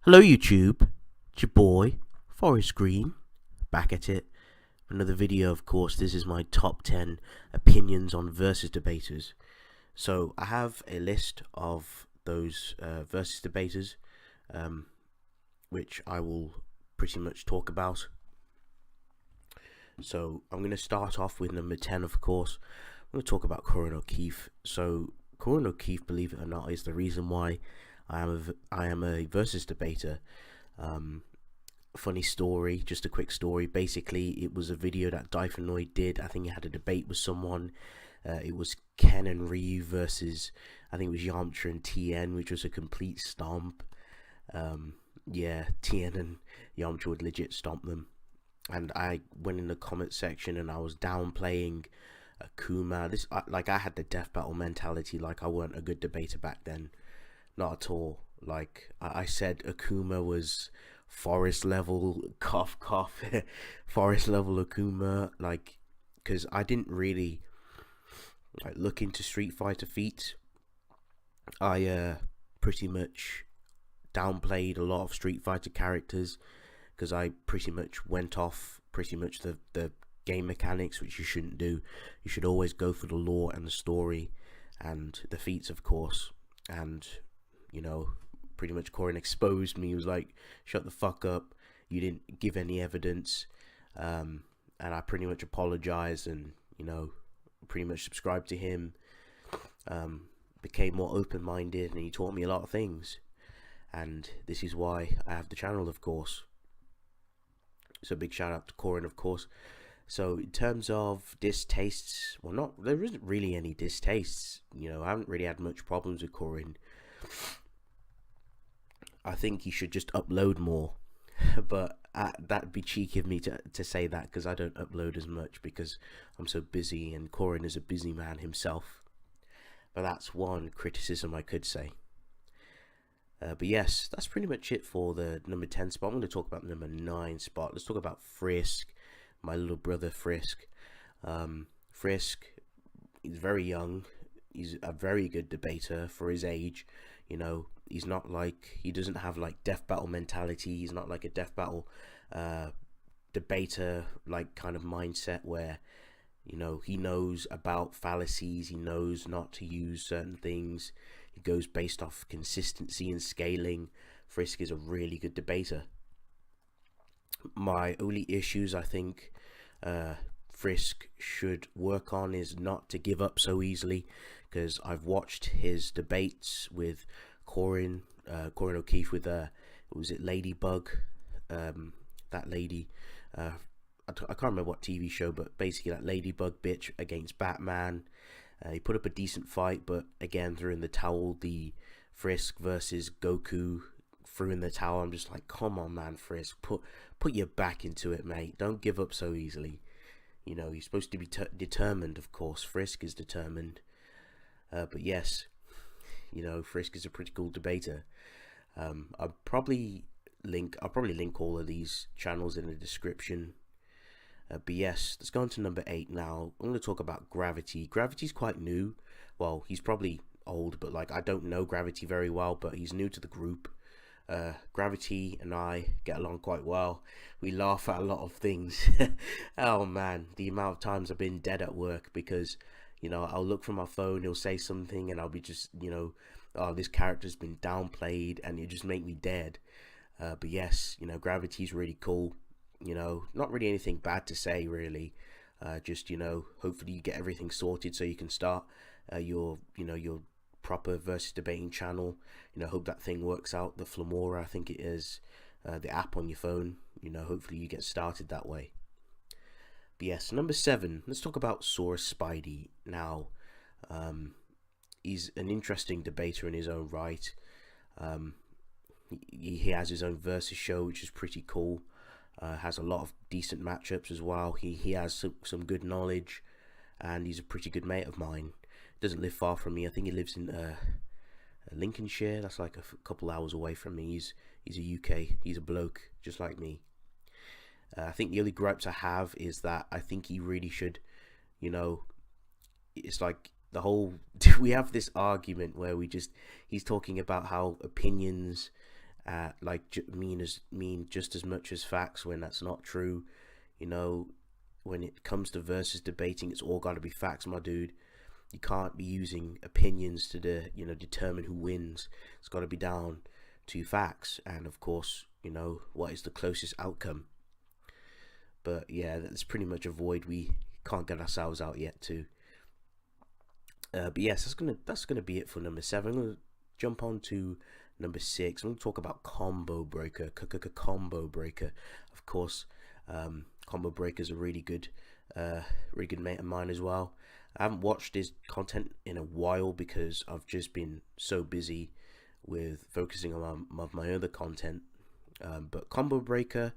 Hello YouTube, it's your boy, Forest Green, back at it. Another video, of course. This is my top 10 opinions on versus debaters. So I have a list of those versus debaters, which I will pretty much talk about. So I'm going to start off with number 10, of course. I'm going to talk about Korin or keefe. So Korin or keefe, believe it or not, is the reason why I am a versus debater. Funny story, just a quick story. Basically, it was a video that Dyphanoid did. I think he had a debate with someone. It was Ken and Ryu versus, I think it was Yamcha and TN, which was a complete stomp. Yeah, TN and Yamcha would legit stomp them. And I went in the comment section and I was downplaying Akuma. I had the death battle mentality, like I weren't a good debater back then. Not at all. Like I said, Akuma was forest level, cough cough, forest level Akuma. Like, because I didn't really look into Street Fighter feats. I pretty much downplayed a lot of Street Fighter characters because I pretty much went off the game mechanics, which you shouldn't do. You should always go for the lore and the story and the feats, of course. And pretty much Korin exposed me. He was like, shut the fuck up, you didn't give any evidence. And I pretty much apologized and, pretty much subscribed to him. Became more open-minded, and he taught me a lot of things. And this is why I have the channel, of course. So big shout out to Korin, of course. So in terms of distastes, there isn't really any distastes. I haven't really had much problems with Korin. I think he should just upload more, but that'd be cheeky of me to say that, because I don't upload as much because I'm so busy, and Korin is a busy man himself. But that's one criticism I could say. But yes, that's pretty much it for the number 10 spot. I'm going to talk about the number 9 spot. Let's talk about Frisk, my little brother Frisk. Frisk, he's very young. He's a very good debater for his age. He's not like, he doesn't have like death battle mentality. He's not like a death battle debater like kind of mindset where he knows about fallacies, he knows not to use certain things. He goes based off consistency and scaling. Frisk is a really good debater. My only issues I think Frisk should work on is not to give up so easily, because I've watched his debates with Korin O'Keefe with was it Ladybug, that lady, I can't remember what TV show, but basically that Ladybug bitch against Batman. He put up a decent fight, but again threw in the towel. The Frisk versus Goku threw in the towel. I'm just like, come on man, Frisk, put your back into it, mate. Don't give up so easily. You're supposed to be determined, of course. Frisk is determined. But yes, Frisk is a pretty cool debater. I'll probably link all of these channels in the description. But yes, let's go on to number 8 now. I'm going to talk about Gravity. Gravity's quite new. Well, he's probably old, but I don't know Gravity very well, but he's new to the group. Gravity and I get along quite well. We laugh at a lot of things. Oh man, the amount of times I've been dead at work because I'll look from my phone, he'll say something, and I'll be just oh, this character's been downplayed, and it just make me dead. But yes, Gravity's really cool. Not really anything bad to say really. Just hopefully you get everything sorted so you can start your proper versus debating channel. Hope that thing works out. The Flamora, I think it is, the app on your phone. Hopefully you get started that way. But yes, number 7, let's talk about Sora Spidey now. He's an interesting debater in his own right. He has his own versus show, which is pretty cool. Has a lot of decent matchups as well. He has some good knowledge, and he's a pretty good mate of mine. Doesn't live far from me. I think he lives in Lincolnshire. That's like a couple hours away from me. He's a UK. He's a bloke just like me. I think the only gripes I have is that I think he really should, it's like the whole we have this argument where he's talking about how opinions mean just as much as facts when that's not true. You know, when it comes to versus debating, it's all got to be facts, my dude. You can't be using opinions to determine who wins. It's got to be down to facts, and of course, what is the closest outcome. But yeah, that's pretty much a void we can't get ourselves out yet to. But yes, that's gonna be it for number 7. I'm gonna jump on to number 6. I'm gonna talk about combo breaker. Combo breaker, of course. Combo breaker is a really good mate of mine as well. I haven't watched his content in a while because I've just been so busy with focusing on my other content. But combo breaker,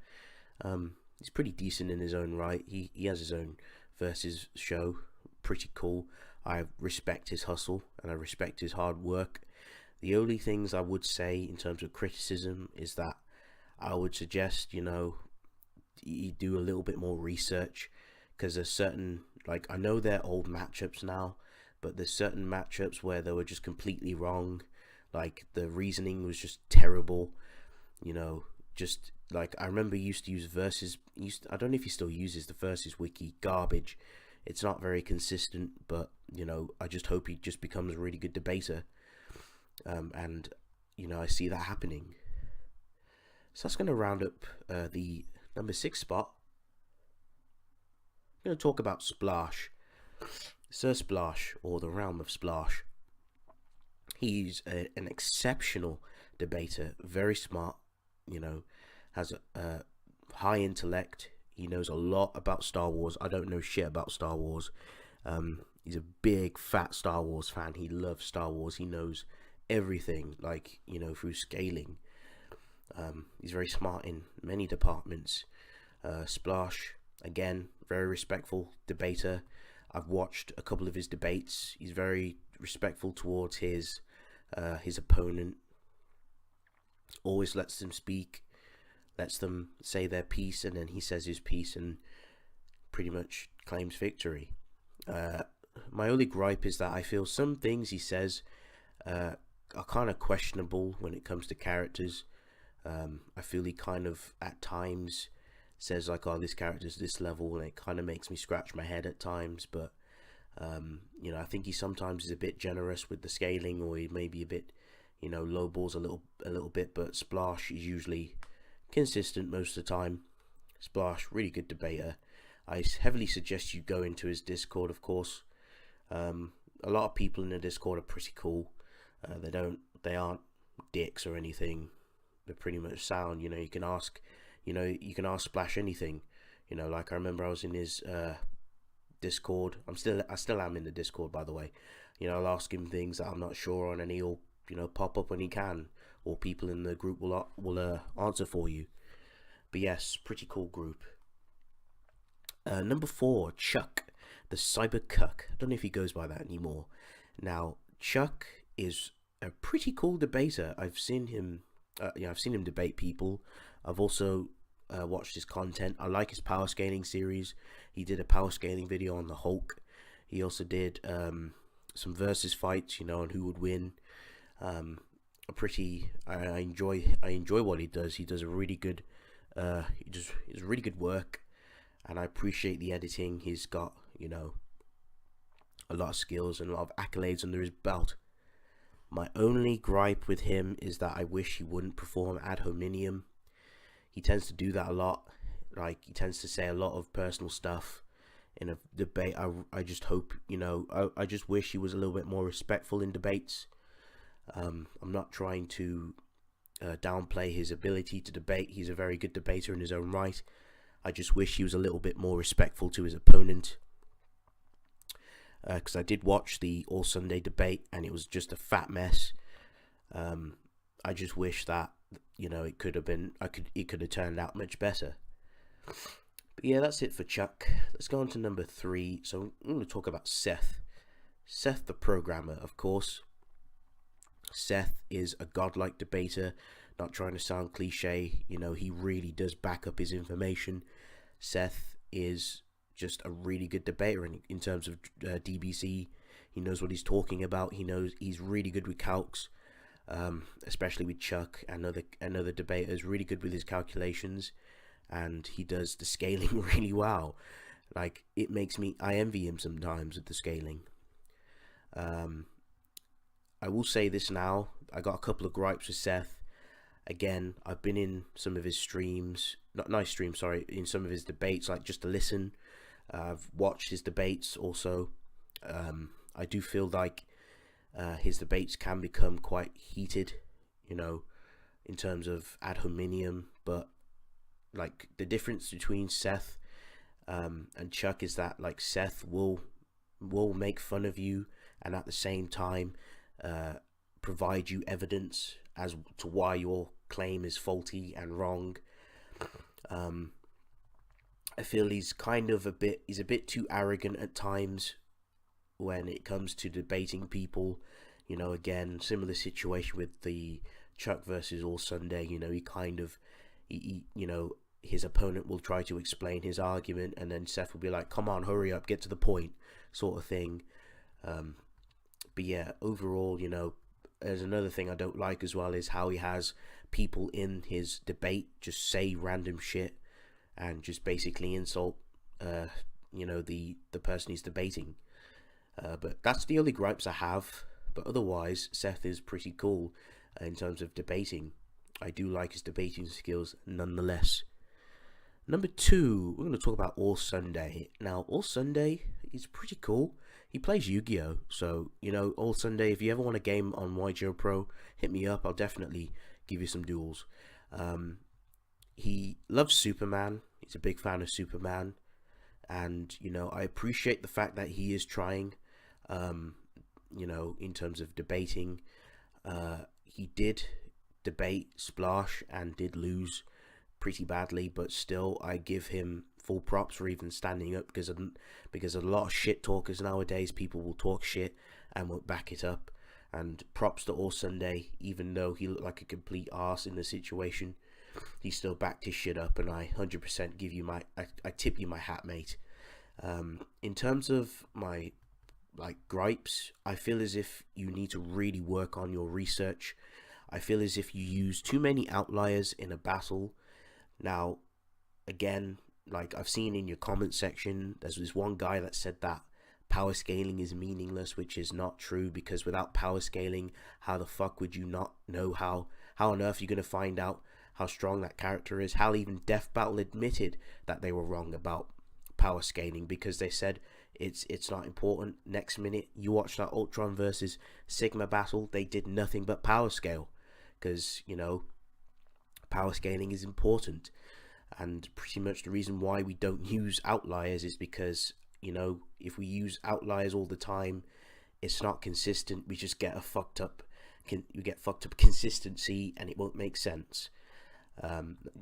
he's pretty decent in his own right. He has his own versus show, pretty cool. I respect his hustle and I respect his hard work. The only things I would say in terms of criticism is that I would suggest, you do a little bit more research, because there's certain, like, I know they're old matchups now, but there's certain matchups where they were just completely wrong. Like, the reasoning was just terrible, just like, I remember he used to use I don't know if he still uses the versus wiki, garbage. It's not very consistent, but I just hope he just becomes a really good debater, and I see that happening. So that's going to round up the number 6 spot. I'm going to talk about Splash, Sir Splash, or the realm of Splash. He's an exceptional debater, very smart, has a high intellect. He knows a lot about Star Wars. I don't know shit about Star Wars. He's a big fat Star Wars fan. He loves Star Wars. He knows everything, like, through scaling. He's very smart in many departments. Splash, again, very respectful debater. I've watched a couple of his debates. He's very respectful towards his opponent. Always lets them speak, lets them say their piece, and then he says his piece and pretty much claims victory. My only gripe is that I feel some things he says are kind of questionable when it comes to characters. I feel he kind of at times says like, oh, this character's this level, and it kind of makes me scratch my head at times. But I think he sometimes is a bit generous with the scaling, or he may be a bit lowballs a little bit. But Splash is usually consistent most of the time. Splash, really good debater. I heavily suggest you go into his Discord, of course. A lot of people in the Discord are pretty cool. They aren't dicks or anything. They're pretty much sound. You can ask Splash anything. Like, I remember I was in his Discord. I still am in the Discord, by the way. I'll ask him things that I'm not sure on, and he'll pop up when he can, or people in the group will answer for you. But yes, pretty cool group. Number 4, Chuck, the cyber cuck. I don't know if he goes by that anymore. Now, Chuck is a pretty cool debater. I've seen him debate people. I've also watched his content. I like his power scaling series. He did a power scaling video on the Hulk. He also did some versus fights, on who would win. I enjoy what he does. He does a really good it's really good work, and I appreciate the editing. He's got a lot of skills and a lot of accolades under his belt. My only gripe with him is that I wish he wouldn't perform ad hominem. He tends to do that a lot. Like, he tends to say a lot of personal stuff in a debate. I just hope, I just wish he was a little bit more respectful in debates. I'm not trying to downplay his ability to debate. He's a very good debater in his own right. I just wish he was a little bit more respectful to his opponent. Because I did watch the All Sunday debate, and it was just a fat mess. I just wish that it could have turned out much better. But yeah, that's it for Chuck. Let's go on to number 3. So I'm going to talk about Seth. Seth the programmer, of course. Seth is a godlike debater. Not trying to sound cliche, he really does back up his information. Seth is just a really good debater in terms of DBC. He knows what he's talking about. He's really good with calcs. especially with Chuck and other debaters. Really good with his calculations, and he does the scaling really well. Like, it makes me, I envy him sometimes with the scaling. I will say this now, I got a couple of gripes with Seth. Again, I've been in some of his streams, not nice streams, sorry, in some of his debates, like just to listen. I've watched his debates also. I do feel like his debates can become quite heated, you know, in terms of ad hominem. But like, the difference between Seth and Chuck is that, like, Seth will make fun of you and at the same time provide you evidence as to why your claim is faulty and wrong. I feel he's a bit too arrogant at times when it comes to debating people. You know, again, similar situation with the Chuck versus All Sunday. You know, you know, his opponent will try to explain his argument, and then Seth will be like, "Come on, hurry up, get to the point," sort of thing. But yeah, overall, you know, there's another thing I don't like as well, is how he has people in his debate just say random shit and just basically insult, you know, the person he's debating. But that's the only gripes I have. But otherwise, Seth is pretty cool in terms of debating. I do like his debating skills nonetheless. Number 2, we're going to talk about All Sunday. Now, All Sunday is pretty cool. He plays Yu-Gi-Oh! So, you know, All Sunday, if you ever want a game on YGO Pro, hit me up. I'll definitely give you some duels. He loves Superman. He's a big fan of Superman. And, you know, I appreciate the fact that he is trying, you know, in terms of debating. He did debate Splash and did lose pretty badly, but still I give him full props for even standing up, because a lot of shit talkers nowadays, people will talk shit and won't back it up. And props to All Sunday, even though he looked like a complete arse in the situation, he still backed his shit up, and I 100% give you I tip you my hat, mate. In terms of my gripes, I feel as if you need to really work on your research. I feel as if you use too many outliers in a battle. Now, again, like I've seen in your comment section, there's this one guy that said that power scaling is meaningless, which is not true, because without power scaling, how the fuck would you not know how on earth you're going to find out how strong that character is? How even Death Battle admitted that they were wrong about power scaling, because they said it's not important. Next minute, you watch that Ultron versus Sigma battle, they did nothing but power scale, because, you know, power scaling is important. And pretty much the reason why we don't use outliers is because, you know, if we use outliers all the time, it's not consistent. We just get fucked up consistency, and it won't make sense.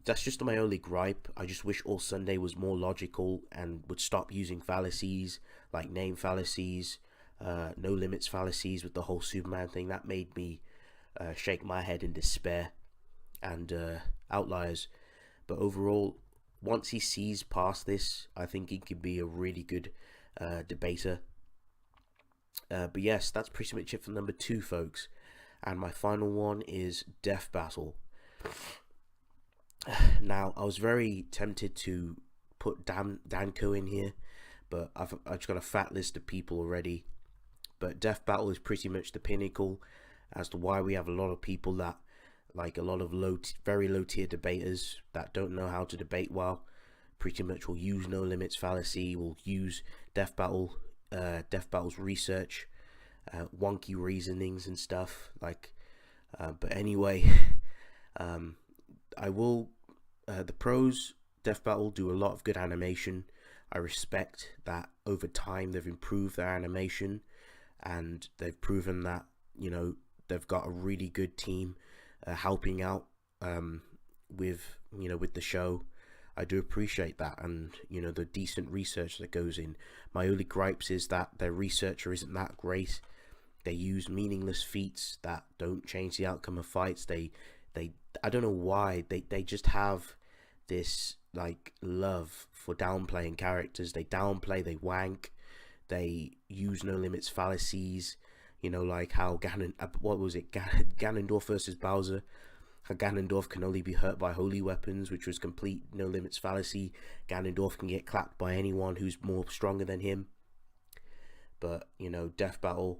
That's just my only gripe. I just wish All Sunday was more logical and would stop using fallacies like name fallacies, no limits fallacies with the whole Superman thing. That made me shake my head in despair. And outliers. But overall, once he sees past this, I think he could be a really good debater. But yes, that's pretty much it for number 2, folks. And my final one is Death Battle. Now, I was very tempted to put Danko in here, but I've just got a fat list of people already. But Death Battle is pretty much the pinnacle as to why we have a lot of people that, like a lot of very low tier debaters that don't know how to debate well, pretty much will use no limits fallacy, will use Death Battle's research, wonky reasonings and stuff like. But anyway, I will. The pros, Death Battle do a lot of good animation. I respect that over time they've improved their animation, and they've proven that, you know, they've got a really good team helping out with the show. I do appreciate that, and, you know, the decent research that goes in. My only gripes is that their researcher isn't that great. They use meaningless feats that don't change the outcome of fights. They I don't know why they just have this like love for downplaying characters. They downplay, they wank, they use no limits fallacies. You know, like how what was it, Ganondorf versus Bowser? How Ganondorf can only be hurt by holy weapons, which was complete no limits fallacy. Ganondorf can get clapped by anyone who's more stronger than him. But, you know, Death Battle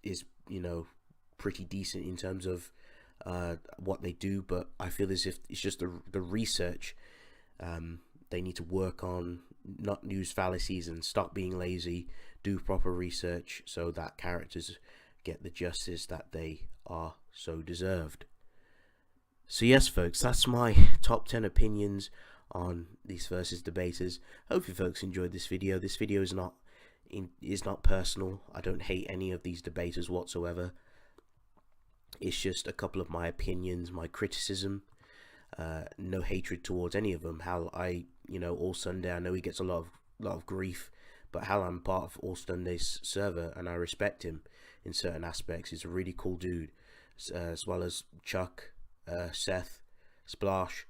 is, you know, pretty decent in terms of what they do, but I feel as if it's just the research. They need to work on, not use fallacies and stop being lazy, do proper research so that characters get the justice that they are so deserved. So yes, folks, that's my top 10 opinions on these versus debaters. Hope you folks enjoyed this video. This video is not personal. I don't hate any of these debaters whatsoever. It's just a couple of my opinions, my criticism. No hatred towards any of them. Hal, you know, All Sunday, I know he gets a lot of grief, but Hal, I'm part of All Sunday's server and I respect him in certain aspects. He's a really cool dude, as well as Chuck, Seth, Splash,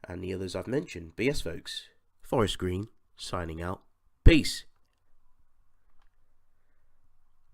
and the others I've mentioned. But yes, folks, Forest Green signing out. Peace.